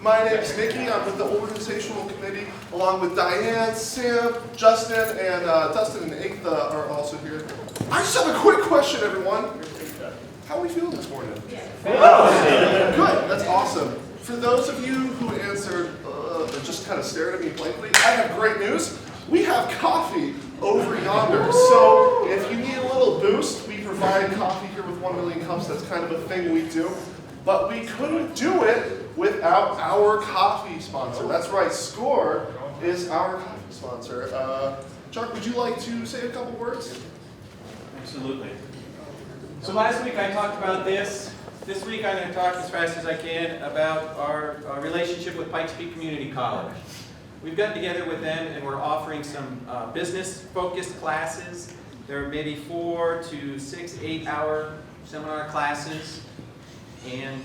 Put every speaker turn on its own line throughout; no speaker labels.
My name is Nikki. I'm with the organizational committee, along with Diane, Sam, Justin, and Dustin and Aitha are also here. I just have a quick question, everyone. How are we feeling this morning? Good. That's awesome. For those of you who answered just kind of stared at me blankly, I have great news. We have coffee over yonder. So if you need a little boost, we provide coffee here with 1 million cups. That's kind of a thing we do. But we couldn't do it without our coffee sponsor. That's right, SCORE is our coffee sponsor. Chuck, would you like to say a couple words?
Absolutely. So last week I talked about this. This week I'm going to talk as fast as I can about our relationship with Pikes Peak Community College. We've gotten together with them and we're offering some business-focused classes. There are maybe 4 to 6, 8-hour seminar classes. And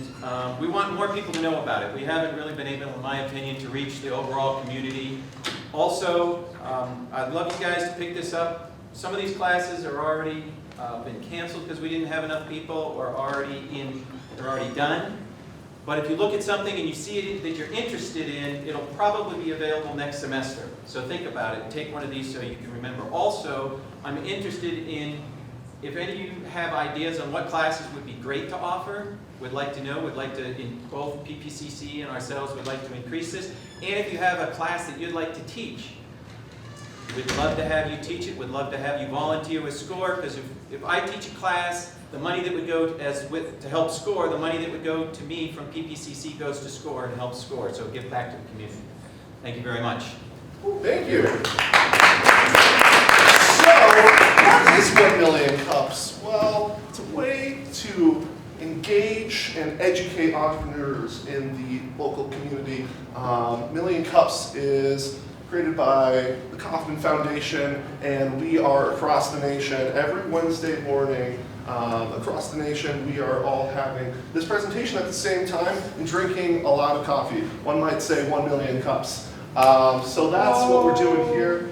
we want more people to know about it. We haven't really been able, in my opinion, to reach the overall community. Also, I'd love you guys to pick this up. Some of these classes are already been canceled because we didn't have enough people, or they're already done. But if you look at something and you see it that you're interested in, it'll probably be available next semester. So think about it. Take one of these so you can remember. Also, I'm interested in, if any of you have ideas on what classes would be great to offer, would like to know, would like to, in both PPCC and ourselves, would like to increase this. And if you have a class that you'd like to teach, we'd love to have you teach it, would love to have you volunteer with SCORE, because if I teach a class, the money that would go to help SCORE, the money that would go to me from PPCC goes to SCORE and helps SCORE, so give back to the community. Thank you very much.
Thank you. So, what is 1 million cups? Well, it's a way to engage and educate entrepreneurs in the local community. Million Cups is created by the Kauffman Foundation, and we are across the nation. Every Wednesday morning, across the nation, we are all having this presentation at the same time and drinking a lot of coffee. One might say 1 million cups. So that's what we're doing here.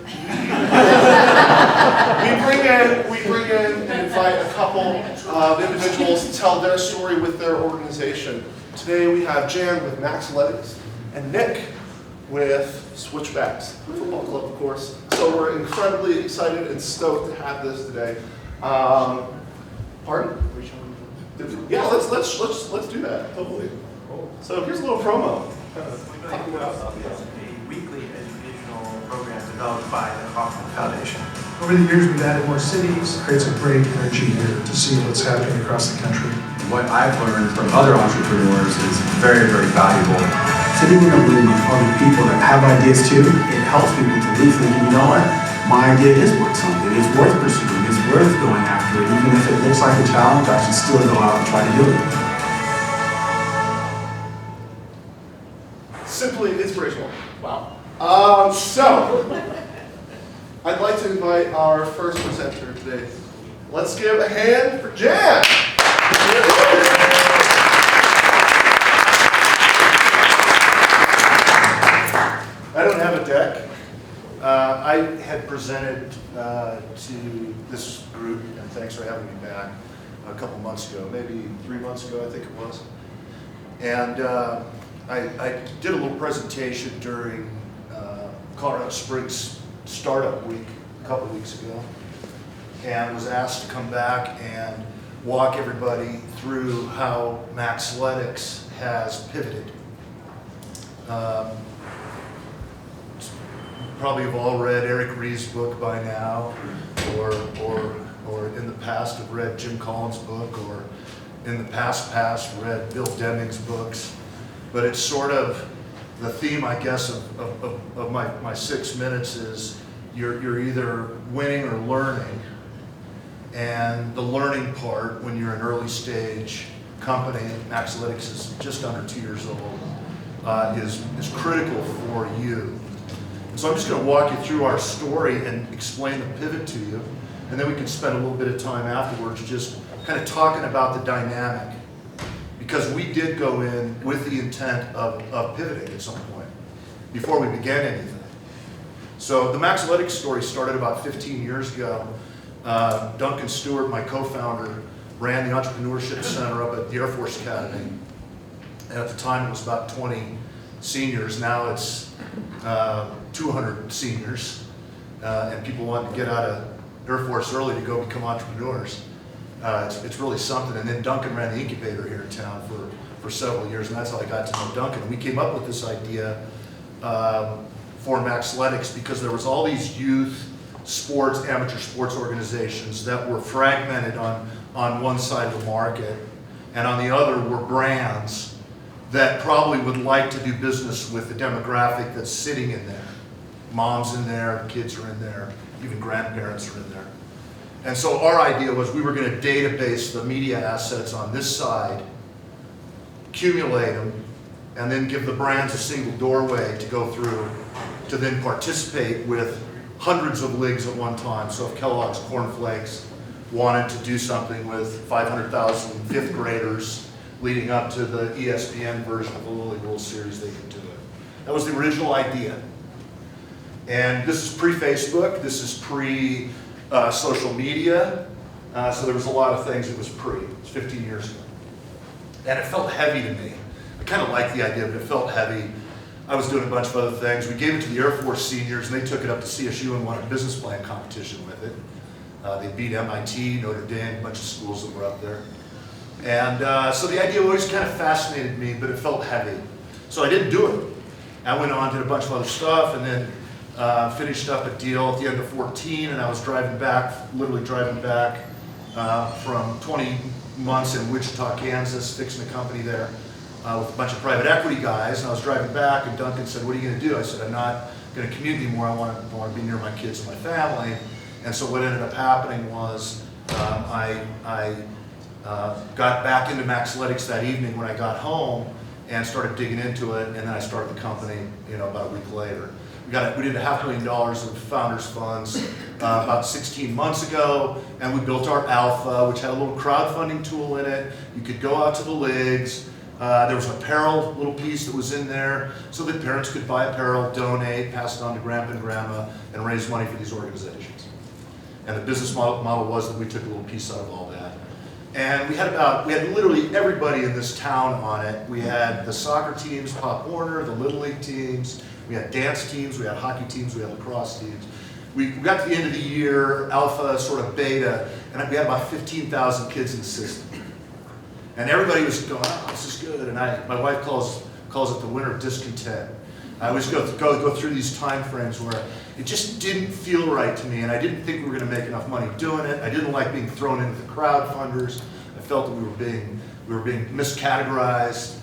we bring in and invite a couple of individuals to tell their story with their organization. Today we have Jan with Maxletics and Nick with Switchbacks, football club, of course. So we're incredibly excited and stoked to have this today. Pardon? Yeah, let's do that. Totally. So here's a little promo.
Weekly educational program developed by the Kauffman Foundation.
Over the years, we've added more cities. It creates a great energy here to see what's happening across the country.
What I've learned from other entrepreneurs is very, very valuable.
Sitting in a room with other people that have ideas too, it helps people to leave thinking, you know what, my idea is worth something. It's worth pursuing. It's worth going after it. Even if it looks like a challenge, I should still go out and try to do it.
Simply inspirational. Wow. So, I'd like to invite our first presenter today. Let's give a hand for Jan.
I don't have a deck. I had presented to this group, and thanks for having me back, a couple months ago, maybe 3 months ago, I think it was. And I did a little presentation during Colorado Springs Startup Week a couple weeks ago, and was asked to come back and walk everybody through how Maxletics has pivoted. Probably have all read Eric Ries's book by now, or in the past have read Jim Collins' book, or in the past read Bill Deming's books. But it's sort of the theme, I guess, of my 6 minutes is you're either winning or learning. And the learning part, when you're an early stage company, Maxletics is just under 2 years old, is critical for you. So I'm just going to walk you through our story and explain the pivot to you. And then we can spend a little bit of time afterwards just kind of talking about the dynamic. Because we did go in with the intent of pivoting at some point, before we began anything. So the Maxletics story started about 15 years ago. Duncan Stewart, my co-founder, ran the Entrepreneurship Center up at the Air Force Academy. And at the time it was about 20 seniors. Now it's 200 seniors, and people want to get out of Air Force early to go become entrepreneurs. It's really something. And then Duncan ran the incubator here in town for several years, and that's how I got to know Duncan. And we came up with this idea for Maxletics because there was all these youth sports, amateur sports organizations that were fragmented on one side of the market, and on the other were brands that probably would like to do business with the demographic that's sitting in there. Mom's in there, kids are in there, even grandparents are in there. And so our idea was we were going to database the media assets on this side, accumulate them, and then give the brands a single doorway to go through to then participate with hundreds of leagues at one time. So if Kellogg's Corn Flakes wanted to do something with 500,000 fifth graders leading up to the ESPN version of the Lily World Series, they could do it. That was the original idea. And this is pre-Facebook, this is pre-social media, so there was a lot of things that was pre. It was 15 years ago. And it felt heavy to me. I kind of liked the idea, but it felt heavy. I was doing a bunch of other things. We gave it to the Air Force seniors, and they took it up to CSU and won a business plan competition with it. They beat MIT, Notre Dame, a bunch of schools that were up there. And so the idea always kind of fascinated me, but it felt heavy. So I didn't do it. I went on, did a bunch of other stuff, and then finished up a deal at the end of 14, and I was driving back, literally driving back from 20 months in Wichita, Kansas, fixing a company there with a bunch of private equity guys, and I was driving back, and Duncan said, "What are you going to do?" I said, "I'm not going to commute anymore. I want to be near my kids and my family." And so what ended up happening was I got back into Maxletics that evening when I got home and started digging into it, and then I started the company, about a week later. We did $500,000 of founders funds about 16 months ago, and we built our Alpha, which had a little crowdfunding tool in it. You could go out to the leagues. There was an apparel little piece that was in there, so that parents could buy apparel, donate, pass it on to grandpa and grandma, and raise money for these organizations. And the business model was that we took a little piece out of all that. And we had literally everybody in this town on it. We had the soccer teams, Pop Warner, the Little League teams, we had dance teams, we had hockey teams, we had lacrosse teams. We got to the end of the year, alpha, sort of beta, and we had about 15,000 kids in the system. And everybody was going, "Oh, this is good." And my wife calls it the winter of discontent. I always go through these time frames where it just didn't feel right to me, and I didn't think we were going to make enough money doing it. I didn't like being thrown into the crowdfunders. I felt that we were being miscategorized,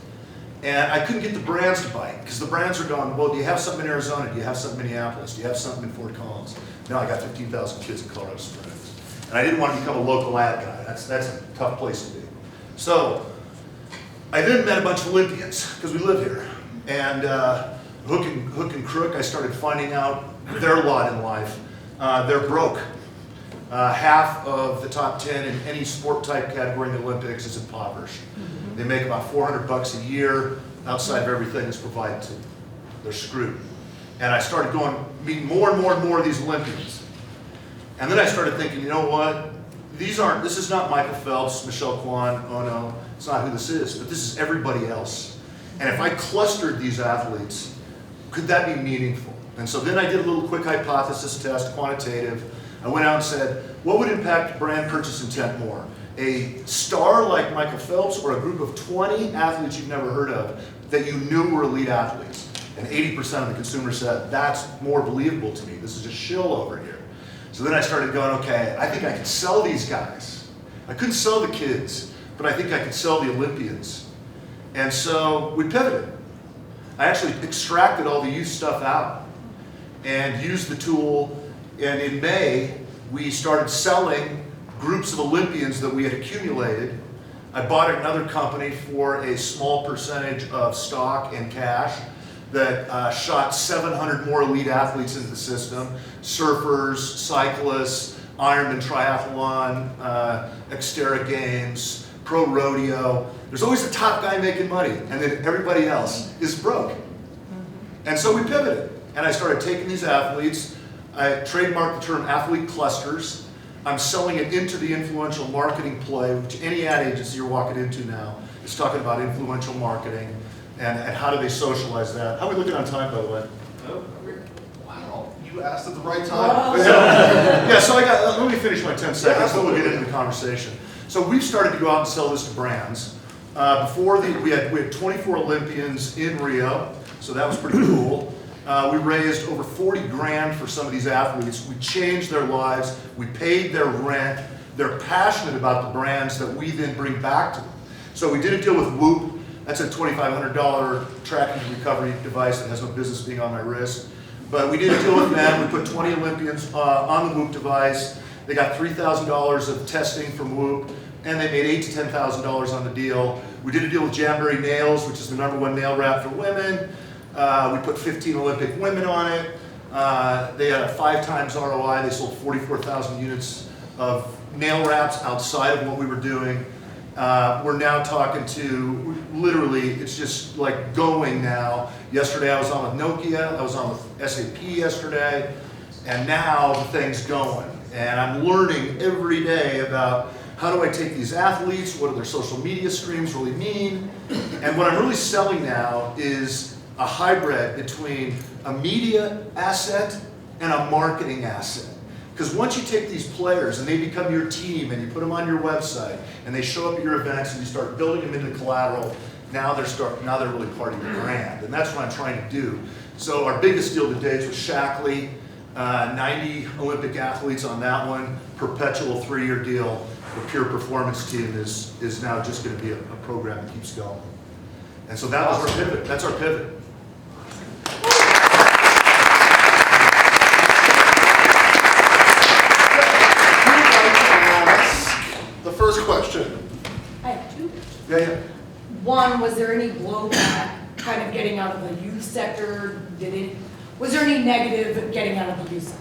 and I couldn't get the brands to bite because the brands are going, "Well, do you have something in Arizona? Do you have something in Minneapolis? Do you have something in Fort Collins?" No, I got 15,000 kids in Colorado Springs, and I didn't want to become a local ad guy. That's a tough place to be. So I then met a bunch of Olympians because we live here, and hook and crook, I started finding out their lot in life. They're broke. Half of the top 10 in any sport type category in the Olympics is impoverished. They make about $400 a year outside of everything that's provided to them. They're screwed. And I started meeting more and more and more of these Olympians. And then I started thinking, you know what? This is not Michael Phelps, Michelle Kwan, oh no, it's not who this is, but this is everybody else. And if I clustered these athletes, could that be meaningful? And so then I did a little quick hypothesis test, quantitative. I went out and said, what would impact brand purchase intent more? A star like Michael Phelps or a group of 20 athletes you've never heard of that you knew were elite athletes? And 80% of the consumers said, that's more believable to me. This is a shill over here. So then I started going, okay, I think I can sell these guys. I couldn't sell the kids, but I think I could sell the Olympians. And so we pivoted. I actually extracted all the youth stuff out and used the tool. And in May, we started selling groups of Olympians that we had accumulated. I bought another company for a small percentage of stock and cash that shot 700 more elite athletes into the system. Surfers, cyclists, Ironman triathlon, Xterra Games, pro rodeo. There's always the top guy making money, and then everybody else is broke. And so we pivoted, and I started taking these athletes. I trademarked the term athlete clusters. I'm selling it into the influential marketing play, which any ad agency you're walking into now is talking about influential marketing. and how do they socialize that? How are we looking on time, by the way?
Wow, you asked at the right time.
Yeah, so let me finish my 10 seconds, then we'll get into the conversation. So we've started to go out and sell this to brands. We had 24 Olympians in Rio, so that was pretty cool. We raised over 40 grand for some of these athletes. We changed their lives. We paid their rent. They're passionate about the brands that we then bring back to them. So we did a deal with Whoop. That's a $2,500 tracking and recovery device that has no business being on my wrist. But we did a deal with them. We put 20 Olympians on the Whoop device. They got $3,000 of testing from Whoop, and they made $8,000 to $10,000 on the deal. We did a deal with Jamboree Nails, which is the #1 nail wrap for women. We put 15 Olympic women on it. They had a 5 times ROI. They sold 44,000 units of nail wraps outside of what we were doing. We're now talking to, literally, it's just like going now. Yesterday I was on with Nokia, I was on with SAP yesterday, and now the thing's going. And I'm learning every day about how do I take these athletes, what do their social media streams really mean, and what I'm really selling now is a hybrid between a media asset and a marketing asset. Because once you take these players and they become your team and you put them on your website and they show up at your events and you start building them into collateral, now they're really part of your brand. And that's what I'm trying to do. So our biggest deal to date was Shackley, 90 Olympic athletes on that one, perpetual 3-year deal. The Pure Performance team is now just going to be a program that keeps going. And so that was our pivot. That's our pivot.
The first question.
I have 2.
Yeah.
One, was there any blowback kind of getting out of the youth sector? Was there any negative getting out of the youth sector?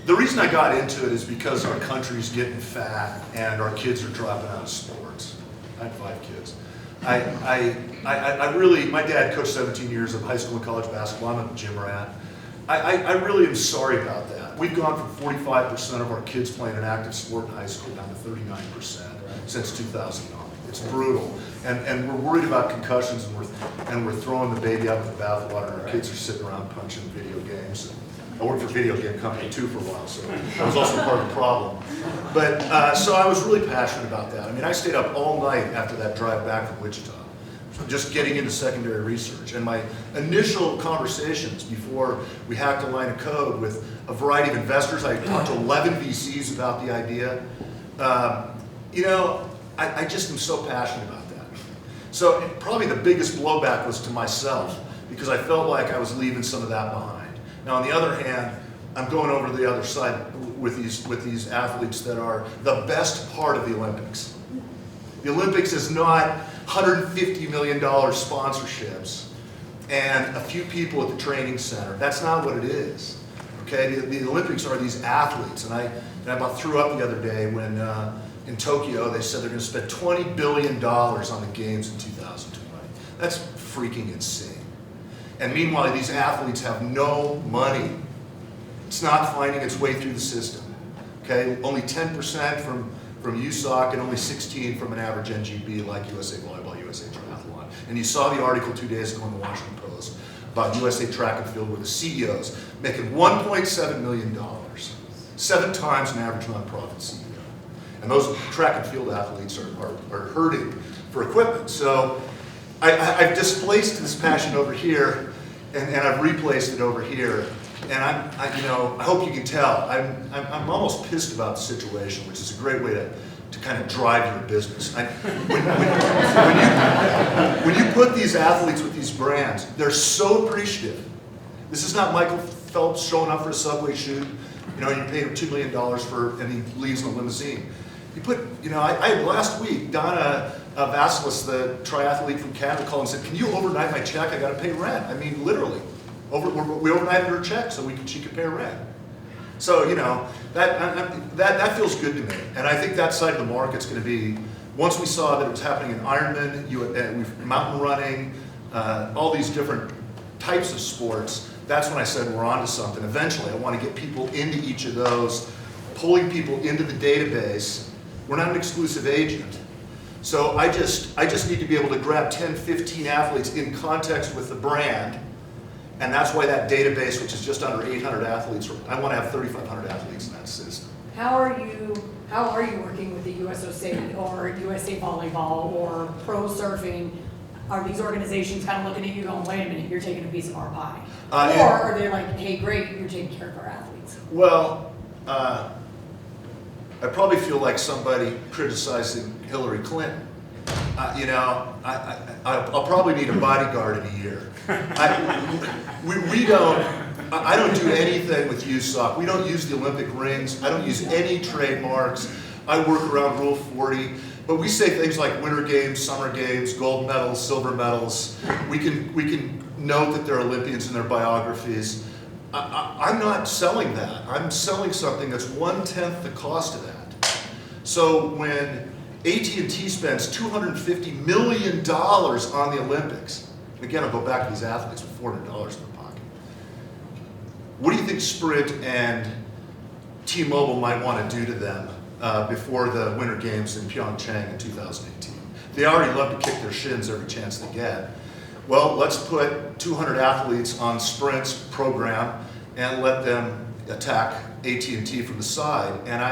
The reason I got into it is because our country's getting fat and our kids are dropping out of sports. I have 5 kids. I really, my dad coached 17 years of high school and college basketball. I'm a gym rat. I really am sorry about that. We've gone from 45% of our kids playing an active sport in high school down to 39% since 2009. It's brutal. And we're worried about concussions and we're throwing the baby out with the bathwater and our kids are sitting around punching video games. I worked for a video game company too for a while, so that was also part of the problem. But so I was really passionate about that. I mean, I stayed up all night after that drive back from Wichita, just getting into secondary research. And my initial conversations before we hacked a line of code with a variety of investors, I talked to 11 VCs about the idea. I just am so passionate about that. So probably the biggest blowback was to myself because I felt like I was leaving some of that behind. Now, on the other hand, I'm going over to the other side with these athletes that are the best part of the Olympics. The Olympics is not $150 million sponsorships and a few people at the training center. That's not what it is. Okay, the Olympics are these athletes, and I about threw up the other day when in Tokyo they said they're going to spend $20 billion on the games in 2020. That's freaking insane. And meanwhile, these athletes have no money. It's not finding its way through the system. Okay, only 10% from USOC and only 16 from an average NGB like USA Volleyball, USA Triathlon. And you saw the article 2 days ago in the Washington Post about USA Track and Field where the CEOs making $1.7 million, 7 times an average nonprofit CEO. And those track and field athletes are hurting for equipment. So I've displaced this passion over here and I've replaced it over here. And I hope you can tell, I'm almost pissed about the situation, which is a great way to kind of drive your business. When you put these athletes with these brands, they're so appreciative. This is not Michael Phelps showing up for a Subway shoot. You pay him $2 million and he leaves in a limousine. You put, I had last week, Donna Vasilis, the triathlete from Canada, called and said, "Can you overnight my check? I got to pay rent." I mean, literally. We overnighted her check so she could pay her rent. So, that feels good to me. And I think that side of the market's going to be, once we saw that it was happening in Ironman, mountain running, all these different types of sports, that's when I said we're onto something. Eventually, I want to get people into each of those, pulling people into the database. We're not an exclusive agent, So I just need to be able to grab 10, 15 athletes in context with the brand, and that's why that database, which is just under 800 athletes, I want to have 3,500 athletes in that system.
How are you working with the USOC or USA Volleyball or Pro Surfing? Are these organizations kind of looking at you going, wait a minute, you're taking a piece of our pie? Or are they like, hey, great, you're taking care of our athletes?
Well, I probably feel like somebody criticizing Hillary Clinton. I'll probably need a bodyguard in a year. I don't do anything with USOC. We don't use the Olympic rings. I don't use any trademarks. I work around Rule 40. But we say things like Winter Games, Summer Games, gold medals, silver medals. We can note that they're Olympians in their biographies. I'm not selling that. I'm selling something that's 1/10 the cost of that. So when AT&T spends $250 million on the Olympics, again, I'll go back to these athletes with $400 in their pocket. What do you think Sprint and T-Mobile might want to do to them before the Winter Games in Pyeongchang in 2018? They already love to kick their shins every chance they get. Well, let's put 200 athletes on Sprint's program and let them attack AT&T from the side. And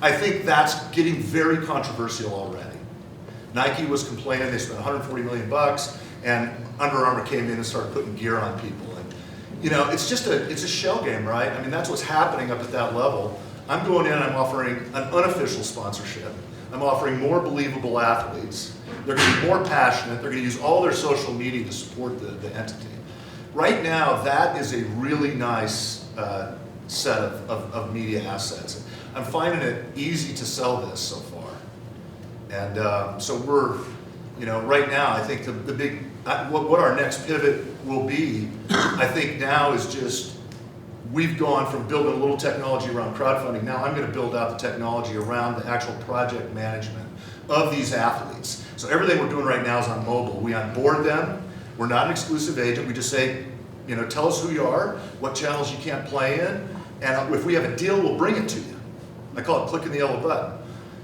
I think that's getting very controversial already. Nike was complaining they spent $140 million, and Under Armour came in and started putting gear on people. And it's a shell game, right? I mean, that's what's happening up at that level. I'm going in and I'm offering an unofficial sponsorship. I'm offering more believable athletes. They're going to be more passionate. They're going to use all their social media to support the entity. Right now, that is a really nice set of media assets. I'm finding it easy to sell this so far. And so we're, right now, I think the big, what our next pivot will be, I think now is just, we've gone from building a little technology around crowdfunding. Now I'm going to build out the technology around the actual project management of these athletes. So everything we're doing right now is on mobile. We onboard them. We're not an exclusive agent. We just say, tell us who you are, what channels you can't play in, and if we have a deal, we'll bring it to you. I call it clicking the yellow button.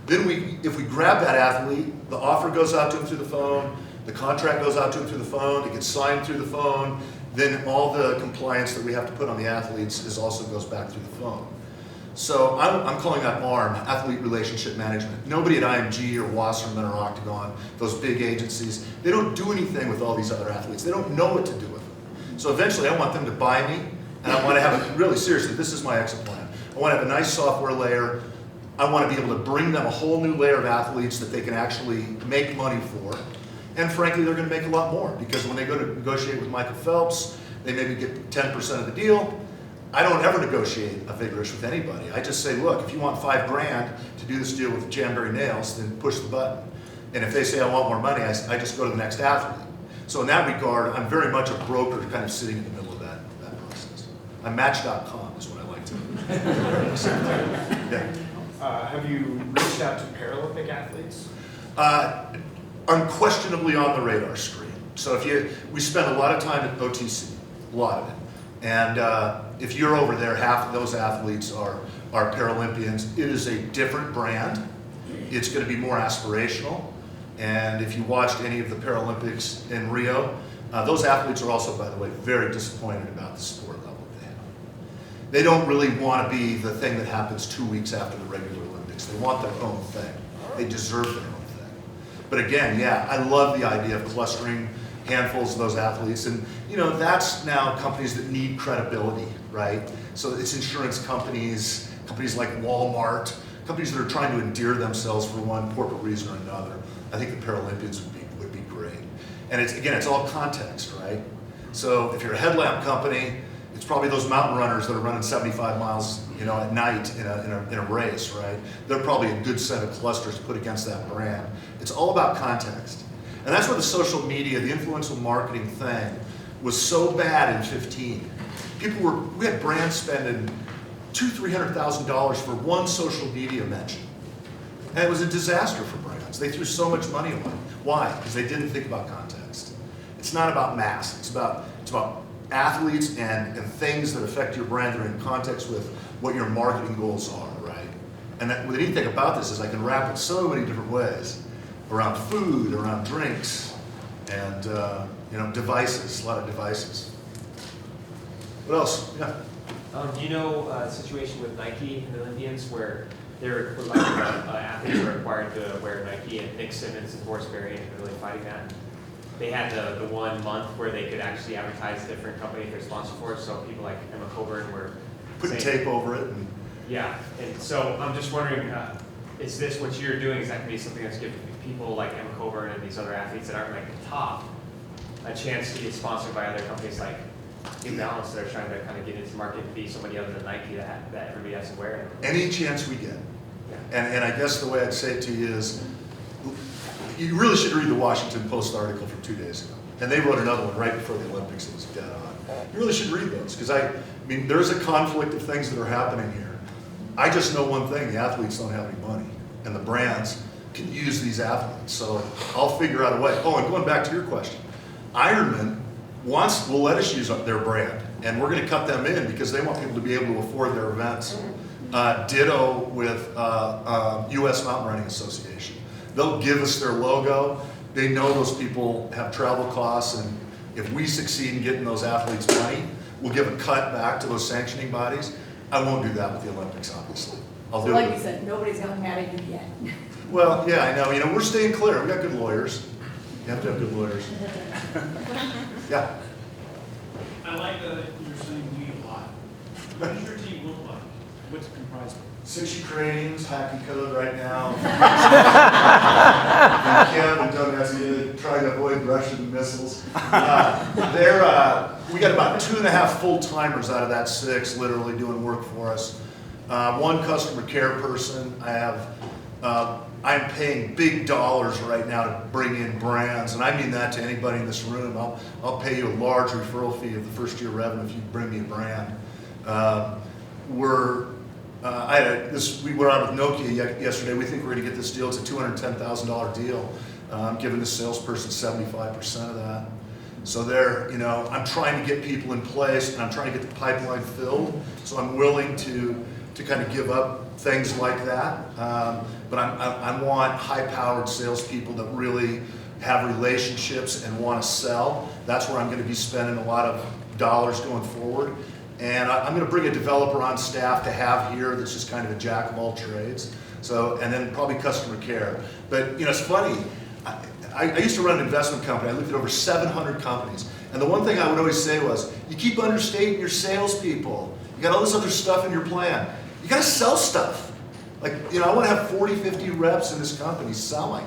Then if we grab that athlete, the offer goes out to him through the phone, the contract goes out to him through the phone, it gets signed through the phone, then all the compliance that we have to put on the athletes also goes back through the phone. So I'm calling that ARM, Athlete Relationship Management. Nobody at IMG or Wasserman or Octagon, those big agencies, they don't do anything with all these other athletes. They don't know what to do with them. So eventually I want them to buy me, and I want to have really seriously, this is my exit plan. I want to have a nice software layer. I want to be able to bring them a whole new layer of athletes that they can actually make money for. And frankly, they're going to make a lot more, because when they go to negotiate with Michael Phelps, they maybe get 10% of the deal. I don't ever negotiate a vigorous with anybody. I just say, look, if you want $5 grand to do this deal with Jamberry Nails, then push the button. And if they say I want more money, I just go to the next athlete. So in that regard, I'm very much a broker kind of sitting in the middle of that process. I'm Match.com is what I like to do. Yeah.
Have you reached out to Paralympic athletes?
Unquestionably on the radar screen. So we spend a lot of time at OTC, a lot of it. And if you're over there, half of those athletes are Paralympians. It is a different brand. It's going to be more aspirational. And if you watched any of the Paralympics in Rio, those athletes are also, by the way, very disappointed about the support level they have. They don't really want to be the thing that happens 2 weeks after the regular Olympics. They want their own thing. They deserve their own thing. But again, yeah, I love the idea of clustering handfuls of those athletes. And that's now companies that need credibility, right? So it's insurance companies, companies like Walmart, companies that are trying to endear themselves for one corporate reason or another. I think the Paralympians would be great. And it's all context, right? So if you're a headlamp company, it's probably those mountain runners that are running 75 miles, at night in a race, right? They're probably a good set of clusters to put against that brand. It's all about context. And that's where the social media, the influential marketing thing was so bad in 15. We had brands spending $200,000-$300,000 for one social media mention. And it was a disaster for brands. They threw so much money away. Why? Because they didn't think about context. It's not about mass. It's about athletes and things that affect your brand that are in context with what your marketing goals are, right? And the neat thing about this is I can wrap it so many different ways. around food, around drinks, and devices, a lot of devices. What else? Yeah.
Do you know a situation with Nike and the Olympians where they're athletes were required to wear Nike, and Nick Simmons and Forrest Berry are really fighting that? They had the 1 month where they could actually advertise different companies they're sponsored for, so people like Emma Coburn were
Put tape over it. And
yeah, and so I'm just wondering, is this what you're doing? Is that going to be something that's giving people like Emma Coburn and these other athletes that aren't like the top a chance to get sponsored by other companies like New Balance that are trying to kind of get into the market and be somebody other than Nike that everybody has to wear?
any chance we get.
Yeah.
And I guess the way I'd say it to you is, you really should read the Washington Post article from 2 days ago. And they wrote another one right before the Olympics that was dead on. You really should read those, because I mean, there's a conflict of things that are happening here. I just know one thing, the athletes don't have any money, and the brands can use these athletes. So I'll figure out a way. Oh, and going back to your question, Ironman will let us use their brand, and we're going to cut them in because they want people to be able to afford their events. Ditto with U.S. Mountain Running Association. They'll give us their logo. They know those people have travel costs, and if we succeed in getting those athletes money, we'll give a cut back to those sanctioning bodies. I won't do that with the Olympics, obviously. I'll do
Like
it.
you said, nobody's gotten mad at you yet.
Well, yeah, I know. We're staying clear. We got good lawyers. You have to have good lawyers. Yeah.
I like that you're saying we a lot. What does your team look like? What's it comprised of?
6 Ukrainians, hacking code right now. And Kim and Donetsk trying to avoid Russian missiles. We got about 2.5 full-timers out of that 6 literally doing work for us. 1 customer care person. I'm paying big dollars right now to bring in brands, and I mean that to anybody in this room. I'll pay you a large referral fee of the first year revenue if you bring me a brand. We were out with Nokia yesterday. We think we're going to get this deal. It's a $210,000 deal. I'm giving the salesperson 75% of that. So I'm trying to get people in place, and I'm trying to get the pipeline filled. So I'm willing to kind of give up things like that. But I want high-powered salespeople that really have relationships and want to sell. That's where I'm going to be spending a lot of dollars going forward. And I'm going to bring a developer on staff to have here that's just kind of a jack of all trades. So, and then probably customer care. But it's funny. I used to run an investment company. I looked at over 700 companies. And the one thing I would always say was, you keep understating your salespeople. You got all this other stuff in your plan. You got to sell stuff. Like, I want to have 40, 50 reps in this company selling.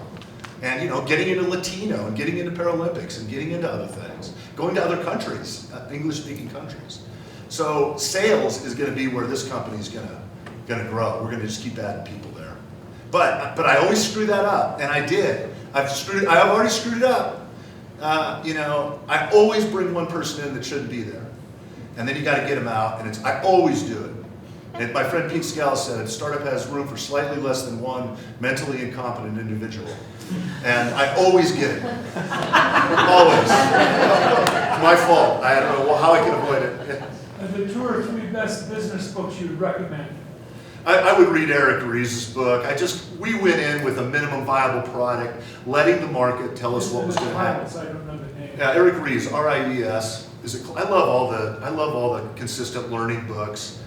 And, getting into Latino and getting into Paralympics and getting into other things. Going to other countries, English-speaking countries. So sales is going to be where this company is going to grow. We're going to just keep adding people there. But I always screw that up, and I did. I've already screwed it up. I always bring one person in that shouldn't be there, and then you got to get them out. And I always do it. And my friend Pete Scala said a startup has room for slightly less than one mentally incompetent individual, and I always get it. Always. My fault. I don't know how I can avoid it.
The 2 or 3 best business books you'd recommend?
I would read Eric Ries's book. We went in with a minimum viable product, letting the market tell us what was going to happen.
I don't know the name.
Yeah, Eric Ries, R-I-E-S. I love all the consistent learning books.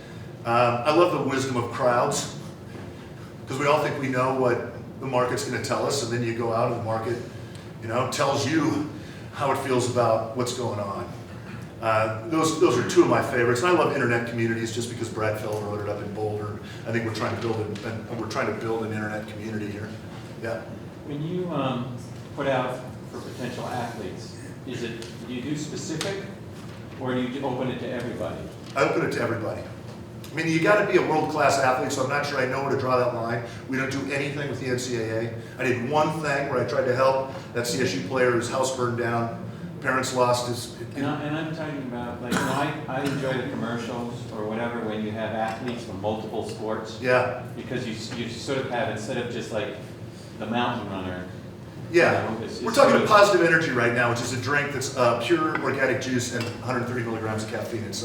I love the wisdom of crowds, because we all think we know what the market's going to tell us, and then you go out and the market, tells you how it feels about what's going on. Those are 2 of my favorites, and I love internet communities just because Brad Fell wrote it up in Boulder. I think we're trying to build an internet community here. Yeah.
When you put out for potential athletes, do you do specific, or do you open it to everybody?
I open it to everybody. I mean, you got to be a world-class athlete, so I'm not sure I know where to draw that line. We don't do anything with the NCAA. I did one thing where I tried to help that CSU player whose house burned down. Parents lost his...
And I'm talking about, I enjoy the commercials or whatever when you have athletes from multiple sports.
Yeah.
Because you sort of have, instead of just like the mountain runner.
Yeah. We're talking about Positive Energy right now, which is a drink that's pure organic juice and 130 milligrams of caffeine. It's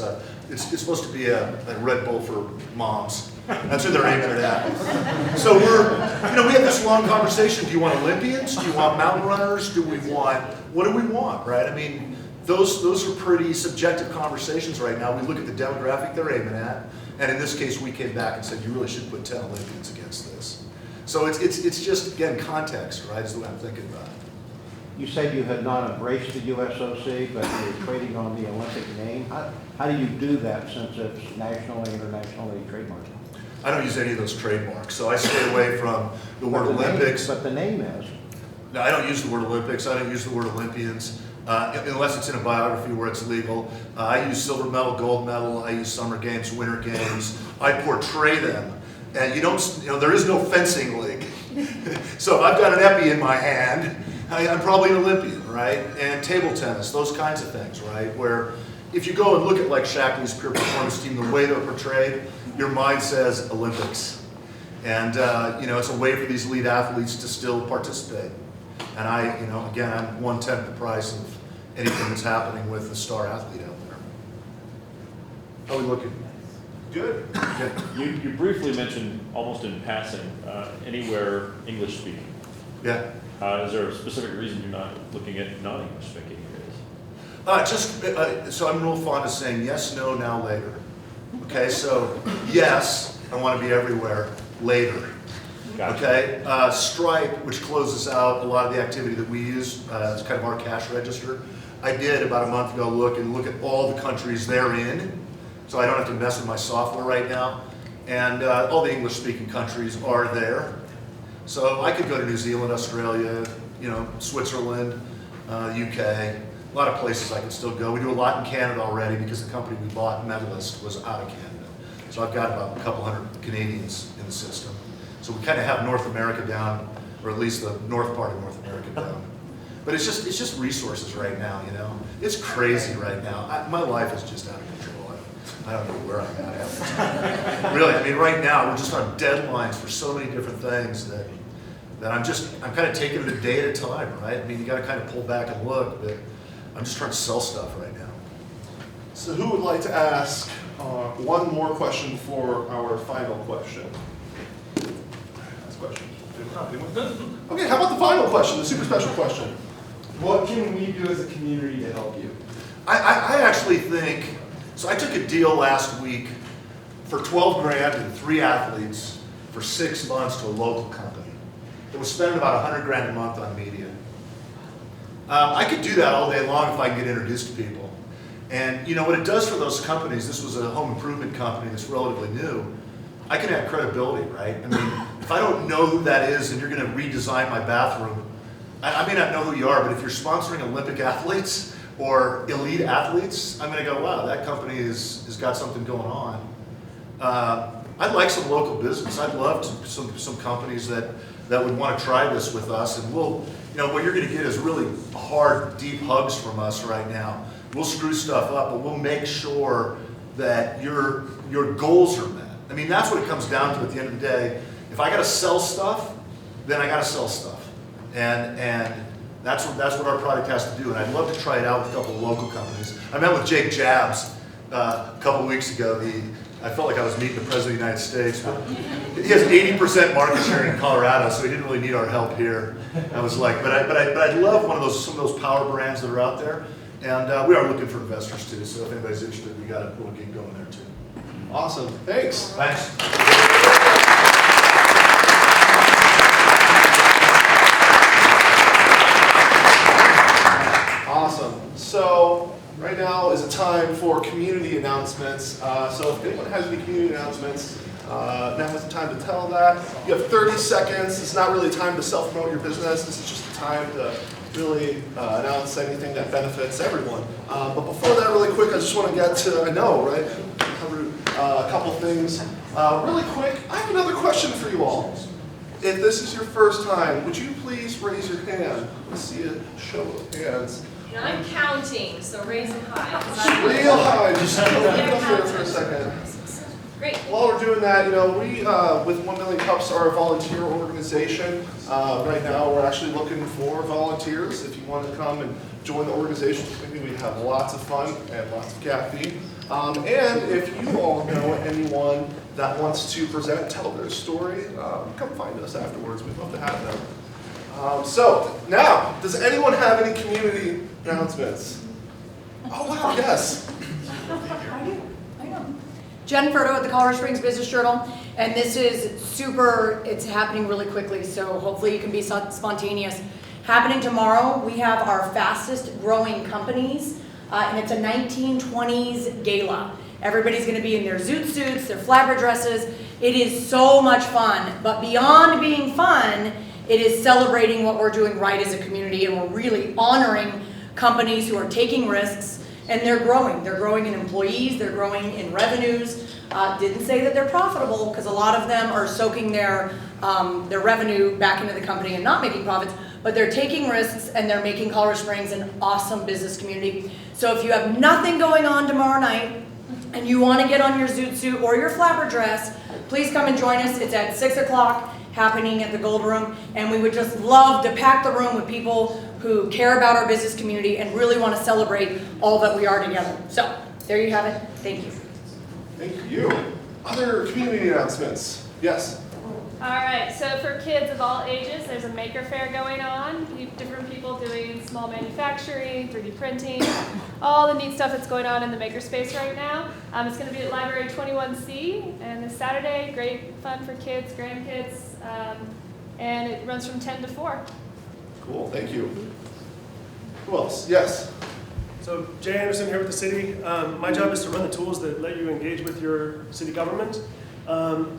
supposed to be a Red Bull for moms. That's who they're aiming it at. So we had this long conversation. Do you want Olympians? Do you want mountain runners? What do we want, right? I mean, those are pretty subjective conversations right now. We look at the demographic they're aiming at, and in this case, we came back and said, you really should put 10 Olympians against this. So it's just, again, context, right, is the way I'm thinking about it.
You said you had not embraced the USOC, but you're trading on the Olympic name. How do you do that since it's nationally, internationally trademarked?
I don't use any of those trademarks, so I stay away from the word Olympics.
But the name is.
No, I don't use the word Olympics. I don't use the word Olympians, unless it's in a biography where it's legal. I use silver medal, gold medal. I use summer games, winter games. I portray them. And there is no fencing league. So if I've got an epi in my hand, I'm probably an Olympian, right? And table tennis, those kinds of things, right? Where if you go and look at like Shackley's pure performance team, the way they're portrayed, your mind says Olympics. And it's a way for these elite athletes to still participate. And again, I'm 1/10 the price of anything that's happening with the star athlete out there. How are we looking? Good.
You briefly mentioned, almost in passing, anywhere English speaking.
Yeah.
Is there a specific reason you're not looking at non-English speaking areas?
So I'm real fond of saying yes, no, now, later. Okay, so yes, I want to be everywhere, later.
Gotcha.
Okay, Stripe, which closes out a lot of the activity that we use, it's kind of our cash register. I did about a month ago look at all the countries they're in, so I don't have to mess with my software right now. And all the English-speaking countries are there. So I could go to New Zealand, Australia, Switzerland, UK, a lot of places I can still go. We do a lot in Canada already because the company we bought, Medalist, was out of Canada. So I've got about a couple hundred Canadians in the system. So we kind of have North America down, or at least the north part of North America down. But it's just resources right now, It's crazy right now. My life is just out of control. I don't know where I'm at. Really, I mean, right now we're just on deadlines for so many different things that I'm kind of taking it a day at a time, right? I mean, you got to kind of pull back and look, but I'm just trying to sell stuff right now.
So who would like to ask one more question before our final question? Last question. Anyone? Okay, how about the final question, the super special question?
What can we do as a community to help you?
I actually think, so I took a deal last week for 12 grand and 3 athletes for 6 months to a local company that was spending about 100 grand a month on media. I could do that all day long if I can get introduced to people. And what it does for those companies, this was a home improvement company that's relatively new, I can add credibility, right? I mean, if I don't know who that is and you're going to redesign my bathroom, I may not know who you are, but if you're sponsoring Olympic athletes or elite athletes, I'm going to go, wow, that company has got something going on. I'd like some local business. I'd love some companies that would want to try this with us, and we'll, what you're going to get is really hard, deep hugs from us right now. We'll screw stuff up, but we'll make sure that your goals are met. I mean, that's what it comes down to at the end of the day. If I got to sell stuff, then I got to sell stuff. And that's what our product has to do. And I'd love to try it out with a couple of local companies. I met with Jake Jabs a couple of weeks ago. I felt like I was meeting the President of the United States. But he has 80% market share in Colorado, so he didn't really need our help here. I was like, but I'd love some of those power brands that are out there. And we are looking for investors too. So if anybody's interested, we got a little gig going there too.
Awesome. Thanks.
Thanks.
Awesome. So right now is a time for community announcements. So if anyone has any community announcements, now is the time to tell that. You have 30 seconds. It's not really time to self-promote your business. This is just a time to really announce anything that benefits everyone. But before that, really quick, I just want to get to, I know, right? Cover a couple things. Really quick, I have another question for you all. If this is your first time, would you please raise your hand? Let's see a show of hands.
And I'm counting, so raise it high.
Real high, just hold it up there for a second.
Great.
While we're doing that, we, with 1 Million Cups, are a volunteer organization. Right now, we're actually looking for volunteers. If you want to come and join the organization, we have lots of fun and lots of caffeine. And if you all know anyone that wants to present, tell their story, come find us afterwards. We'd love to have them. So now, does anyone have any community announcements? Oh wow, yes.
I do. Jen Furto at the Colorado Springs Business Journal, and this is super, it's happening really quickly, so hopefully you can be spontaneous. Happening tomorrow, we have our fastest growing companies, and it's a 1920s gala. Everybody's gonna be in their zoot suits, their flapper dresses. It is so much fun, but beyond being fun, it is celebrating what we're doing right as a community, and we're really honoring companies who are taking risks, and they're growing. They're growing in employees, they're growing in revenues. Didn't say that they're profitable, because a lot of them are soaking their revenue back into the company and not making profits, but they're taking risks and they're making Colorado Springs an awesome business community. So if you have nothing going on tomorrow night and you want to get on your zoot suit or your flapper dress, please come and join us. It's at 6 o'clock, happening at the Gold Room, and we would just love to pack the room with people who care about our business community and really want to celebrate all that we are together. So, there you have it. Thank you.
Thank you. Other community announcements? Yes?
All right, so for kids of all ages, there's a maker fair going on. Different people doing small manufacturing, 3D printing, all the neat stuff that's going on in the makerspace right now. It's going to be at Library 21C, and this Saturday, great fun for kids, grandkids, and it runs from 10 to 4.
Cool, thank you. Who else? Yes?
So Jay Anderson here with the city. My job is to run the tools that let you engage with your city government.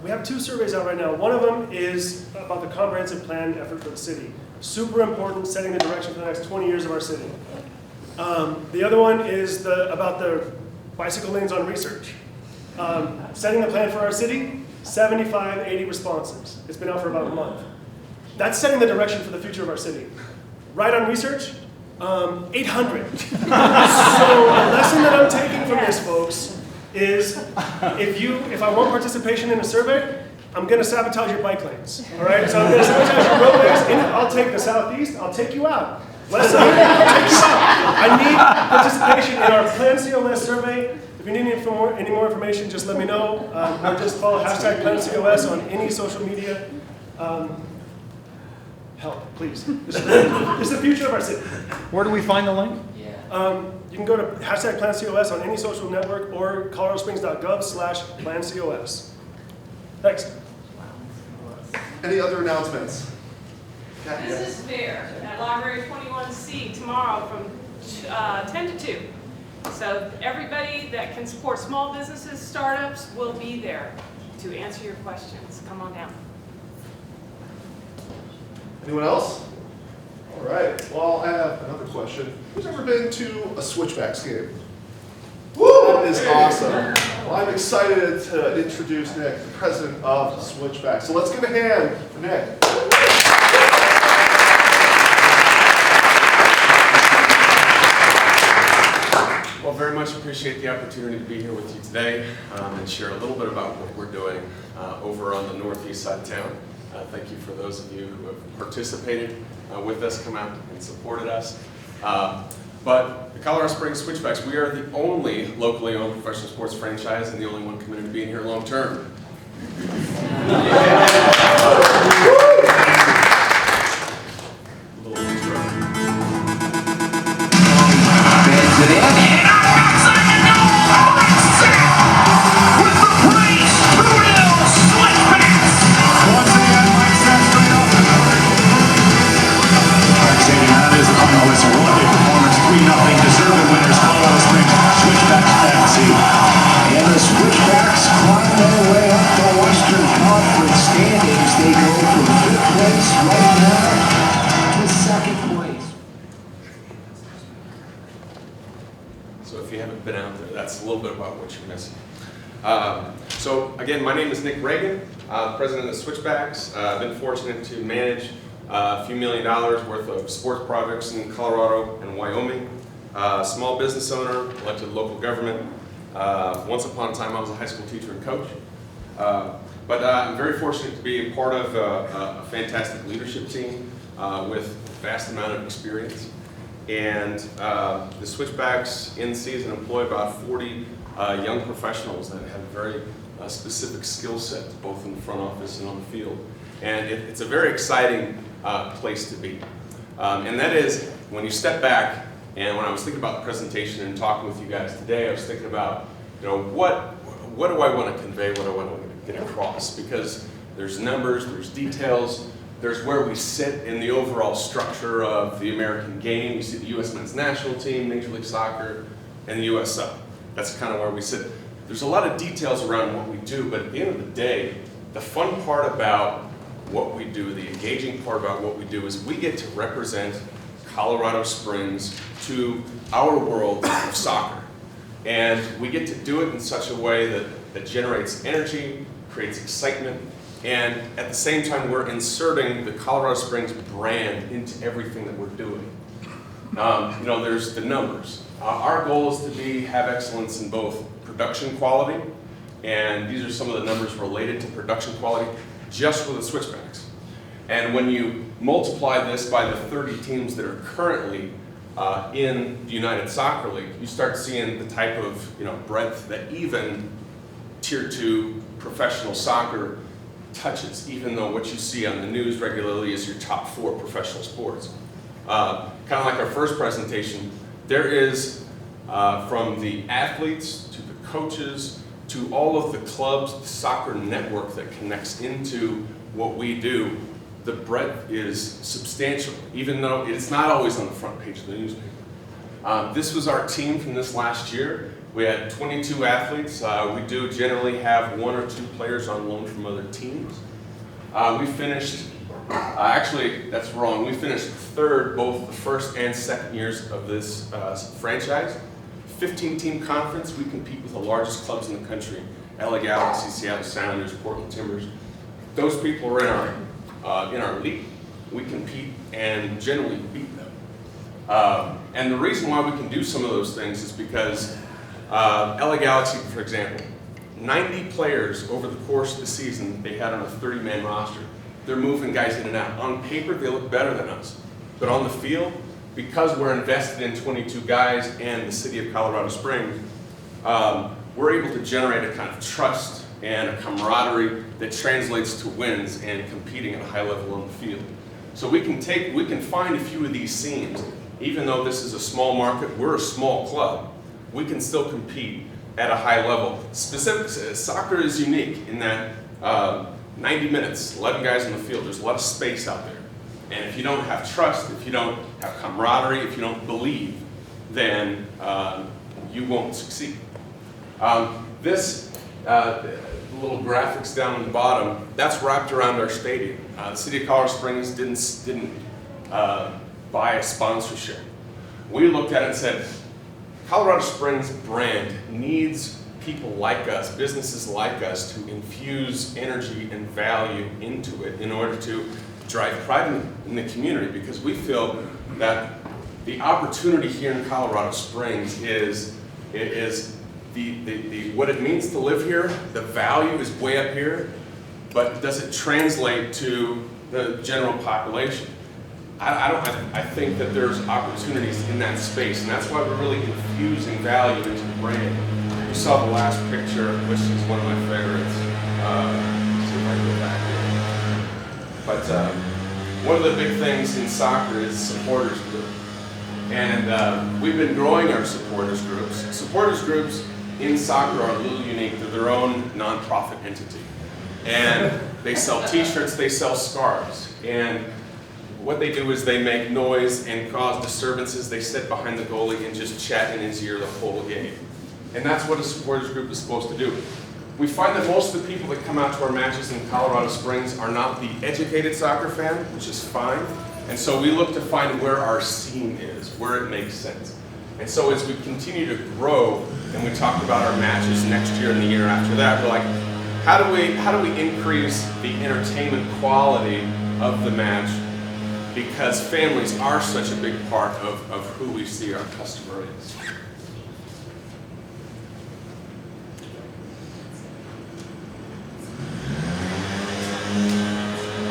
We have 2 surveys out right now. One of them is about the comprehensive plan effort for the city. Super important, setting the direction for the next 20 years of our city. The other one is about the bicycle lanes on research. Setting the plan for our city, 75, 80 responses. It's been out for about a month. That's setting the direction for the future of our city. Right on research, 800. So the lesson that I'm taking from this, folks, is if I want participation in a survey, I'm going to sabotage your bike lanes. All right? So I'm going to sabotage your roadways. I'll take the southeast. I'll take you out. West side, I'll take you out. I need participation in our Plan COS survey. If you need any more information, just let me know. Or just follow hashtag Plan COS on any social media. Help, please. This is the future of our city.
Where do we find the link?
You can go to hashtag Plan COS on any social network or coloradosprings.gov/PlanCOS. Thanks.
Any other announcements?
Business fair at Library 21C tomorrow from 10 to 2. So everybody that can support small businesses, startups will be there to answer your questions. Come on down.
Anyone else? All right, well, I have another question. Who's ever been to a Switchbacks game? Woo! That is awesome. Well, I'm excited to introduce Nick, the president of Switchbacks. So let's give a hand for Nick.
Well, very much appreciate the opportunity to be here with you today and share a little bit about what we're doing over on the northeast side of town. Thank you for those of you who have participated with us, come out and supported us. But the Colorado Springs Switchbacks, we are the only locally owned professional sports franchise and the only one committed to being here long term. So if you haven't been out there, that's a little bit about what you're missing. So again, my name is Nick Reagan, president of Switchbacks. I've been fortunate to manage a few $1 million worth of sports projects in Colorado and Wyoming. Small business owner, elected local government. Once upon a time I was a high school teacher and coach. But I'm very fortunate to be a part of a fantastic leadership team with a vast amount of experience. And the Switchbacks in season employ about 40 young professionals that have very specific skill sets, both in the front office and on the field. And it's a very exciting place to be. And that is, when you step back, and when I was thinking about the presentation and talking with you guys today, I was thinking about, you know, what do I want to convey, what do I want to get across? Because there's numbers, there's details, there's where we sit in the overall structure of the American game. You see the U.S. men's national team, Major League Soccer, and the USL. That's kind of where we sit. There's a lot of details around what we do, but at the end of the day, the fun part about what we do, the engaging part about what we do, is we get to represent Colorado Springs to our world of soccer. And we get to do it in such a way that generates energy, creates excitement, and at the same time we're inserting the Colorado Springs brand into everything that we're doing. You know, there's the numbers. Our goal is to have excellence in both production quality, and these are some of the numbers related to production quality just for the Switchbacks. And when you multiply this by the 30 teams that are currently in the United Soccer League, you start seeing the type of breadth that even Tier 2 professional soccer touches, even though what you see on the news regularly is your top 4 professional sports. Kind of like our first presentation, there is from the athletes to the coaches to all of the clubs, the soccer network that connects into what we do. The breadth is substantial, even though it's not always on the front page of the newspaper. This was our team from this last year. We had 22 athletes. We do generally have 1 or 2 players on loan from other teams. We finished, actually, that's wrong. We finished 3rd both the first and second years of this franchise. 15-team conference. We compete with the largest clubs in the country: LA Galaxy, Seattle Sounders, Portland Timbers. Those people are in our league. We compete and generally beat them. And the reason why we can do some of those things is because LA Galaxy, for example, 90 players over the course of the season they had on a 30-man roster. They're moving guys in and out. On paper, they look better than us. But on the field, because we're invested in 22 guys and the city of Colorado Springs, we're able to generate a kind of trust and a camaraderie that translates to wins and competing at a high level on the field. So we can find a few of these scenes. Even though this is a small market, we're a small club, we can still compete at a high level. Specifically, soccer is unique in that 90 minutes, 11 guys on the field, there's a lot of space out there. And if you don't have trust, if you don't have camaraderie, if you don't believe, then you won't succeed. This little graphics down on the bottom, that's wrapped around our stadium. The city of Colorado Springs didn't buy a sponsorship. We looked at it and said, Colorado Springs brand needs people like us, businesses like us, to infuse energy and value into it in order to drive pride in the community, because we feel that the opportunity here in Colorado Springs is what it means to live here. The value is way up here, but does it translate to the general population? I think that there's opportunities in that space, and that's why we're really infusing value into the brand. You saw the last picture, which is one of my favorites. Let's see if I can go back here. But one of the big things in soccer is supporters group. And we've been growing our supporters groups. Supporters groups in soccer are a little unique. They're their own nonprofit entity. And they sell t-shirts, they sell scarves. And what they do is they make noise and cause disturbances. They sit behind the goalie and just chat in his ear the whole game. And that's what a supporters group is supposed to do. We find that most of the people that come out to our matches in Colorado Springs are not the educated soccer fan, which is fine. And so we look to find where our scene is, where it makes sense. And so as we continue to grow, and we talk about our matches next year and the year after that, we're like, how do we increase the entertainment quality of the match? Because families are such a big part of who we see our customer is.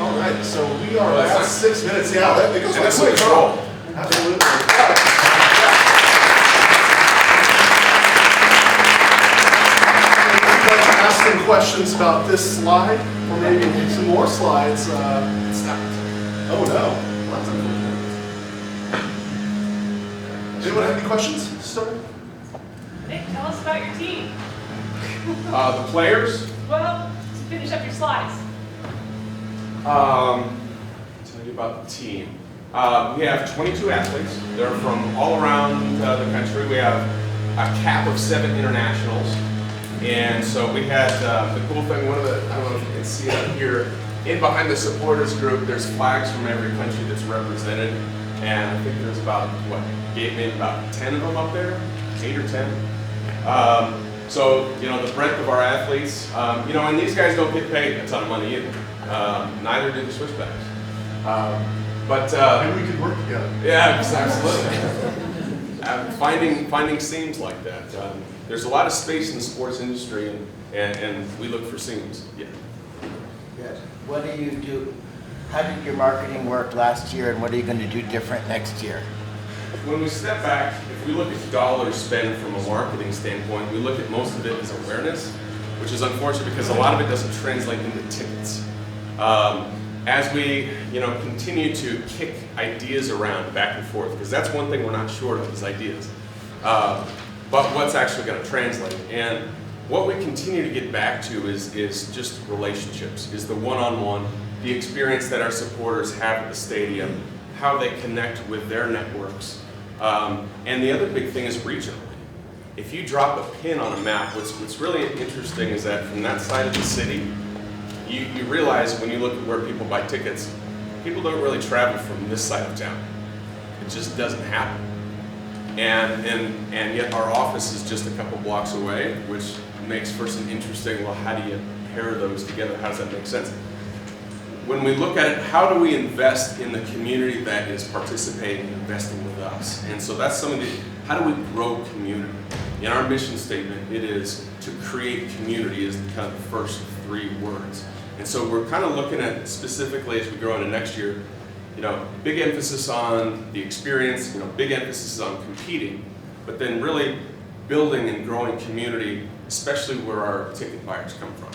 All right, so we are at 6 minutes. Yeah, that goes by quick. Absolutely. questions about this slide, or maybe some more slides, oh no, lots of them. Anyone have any questions? Start.
Nick, tell us about your team.
The players,
Well, to finish up your slides.
tell you about the team. We have 22 athletes. They're from all around the country. We have a cap of 7 internationals. And so we had the cool thing, one of the, I don't know if you can see it up here, in behind the supporters group, there's flags from every country that's represented. And I think there's about, maybe about 10 of them up there, 8 or 10. So, you know, the breadth of our athletes, you know, and these guys don't get paid a ton of money either. Neither do the Switchbacks.
Maybe we could work together.
Yeah, absolutely. Finding seams like that. There's a lot of space in the sports industry, and we look for seams. Yeah.
Yes. What do you do? How did your marketing work last year, and what are you going to do different next year?
When we step back, if we look at dollars spent from a marketing standpoint, we look at most of it as awareness, which is unfortunate because a lot of it doesn't translate into tickets. As we, you know, continue to kick ideas around back and forth, because that's one thing we're not short of is ideas, but what's actually going to translate. And what we continue to get back to is just relationships, is the one-on-one, the experience that our supporters have at the stadium, how they connect with their networks. And the other big thing is regionally. If you drop a pin on a map, what's really interesting is that from that side of the city, you realize when you look at where people buy tickets, people don't really travel from this side of town. It just doesn't happen. And yet our office is just a couple blocks away, which makes for some interesting, well, how do you pair those together? How does that make sense? When we look at it, how do we invest in the community that is participating and investing with us? And so that's some of the, how do we grow community? In our mission statement, it is to create community is kind of the first 3 words. And so we're kind of looking at specifically as we go into next year, you know, big emphasis on the experience, you know, big emphasis on competing, but then really building and growing community, especially where our ticket buyers come from.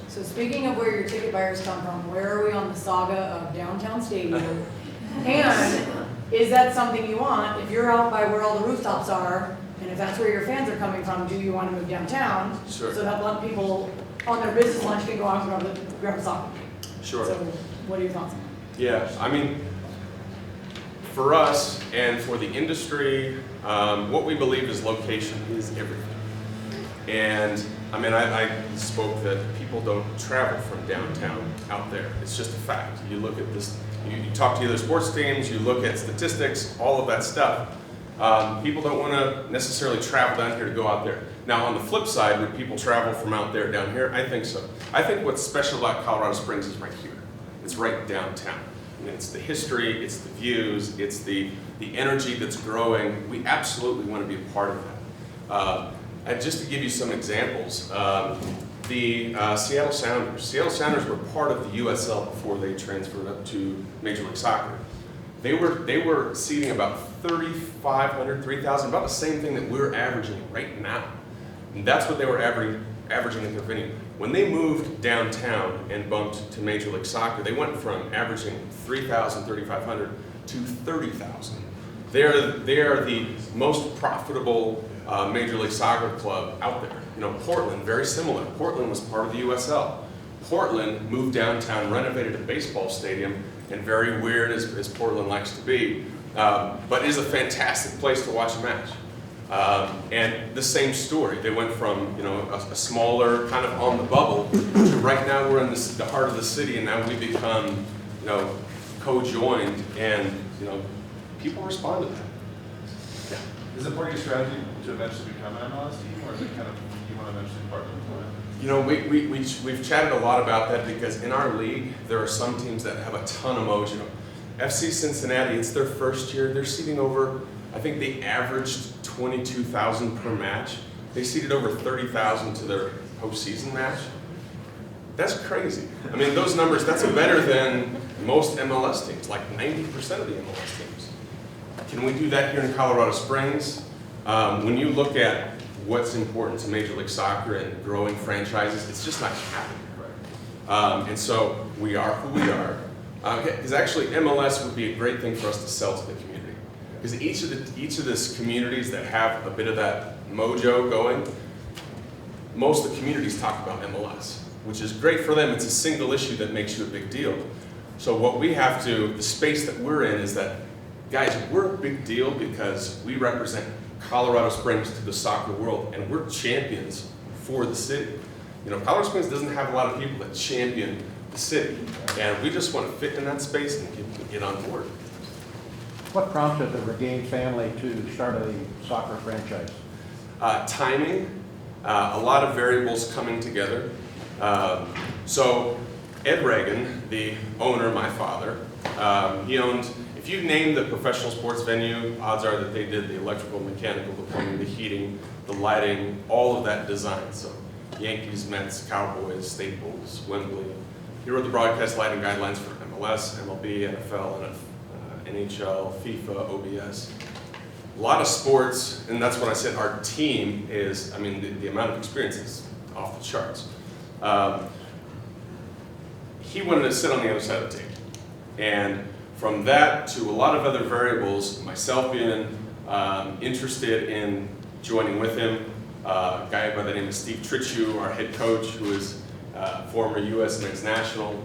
So speaking of where your ticket buyers come from, where are we on the saga of downtown stadium? And is that something you want? If you're out by where all the rooftops are, and if that's where your fans are coming from, do you want to move downtown?
Sure.
So that let people on their business lunch can go out and grab a soccer game.
Sure.
So what are your thoughts on that?
Yeah, I mean, for us and for the industry, what we believe is location is everything. And I mean, I spoke that people don't travel from downtown out there. It's just a fact. You look at this, you talk to other sports teams, you look at statistics, all of that stuff. People don't want to necessarily travel down here to go out there. Now, on the flip side, would people travel from out there down here? I think so. I think what's special about Colorado Springs is right here. It's right downtown. I mean, it's the history, it's the views, it's the energy that's growing. We absolutely want to be a part of that. And just to give you some examples, the Seattle Sounders were part of the USL before they transferred up to Major League Soccer. They were seating about 3,500, 3,000, about the same thing that we're averaging right now. And that's what they were averaging in their venue. When they moved downtown and bumped to Major League Soccer, they went from averaging 3,000, 3,500 to 30,000. They are the most profitable Major League Soccer club out there. You know, Portland, very similar. Portland was part of the USL. Portland moved downtown, renovated a baseball stadium, and very weird as Portland likes to be, but is a fantastic place to watch a match. And the same story. They went from, you know, a smaller, kind of on the bubble, to right now we're in the heart of the city, and now we become, you know, co-joined, and, you know, people respond to that. Yeah.
Is it part of your strategy to eventually become an MLS team, or is it kind of, you want to eventually partner with them?
You know, we've chatted a lot about that because in our league, there are some teams that have a ton of mojo. FC Cincinnati, it's their first year. They're seating over, I think they averaged 22,000 per match. They seated over 30,000 to their postseason match. That's crazy. I mean, those numbers, that's better than most MLS teams, like 90% of the MLS teams. Can we do that here in Colorado Springs? When you look at what's important to Major League Soccer and growing franchises, it's just not happening. And so we are who we are. Because actually MLS would be a great thing for us to sell to the community. Because each of these communities that have a bit of that mojo going, most of the communities talk about MLS, which is great for them. It's a single issue that makes you a big deal. So what we have to, the space that we're in is that, guys, we're a big deal because we represent Colorado Springs to the soccer world, and we're champions for the city. You know, Colorado Springs doesn't have a lot of people that champion the city, and we just want to fit in that space and get on board.
What prompted the Regain family to start a soccer franchise?
Timing, a lot of variables coming together. So Ed Reagan, the owner, my father, he owned, if you name the professional sports venue, odds are that they did the electrical, mechanical, the plumbing, the heating, the lighting, all of that design. So Yankees, Mets, Cowboys, Staples, Wembley. He wrote the broadcast lighting guidelines for MLS, MLB, NFL, NHL, FIFA, OBS. A lot of sports, and that's what I said, our team is, I mean, the amount of experience is off the charts. He wanted to sit on the other side of the table. And from that to a lot of other variables, myself being interested in joining with him, a guy by the name of Steve Trichu, our head coach, who is former U.S. men's national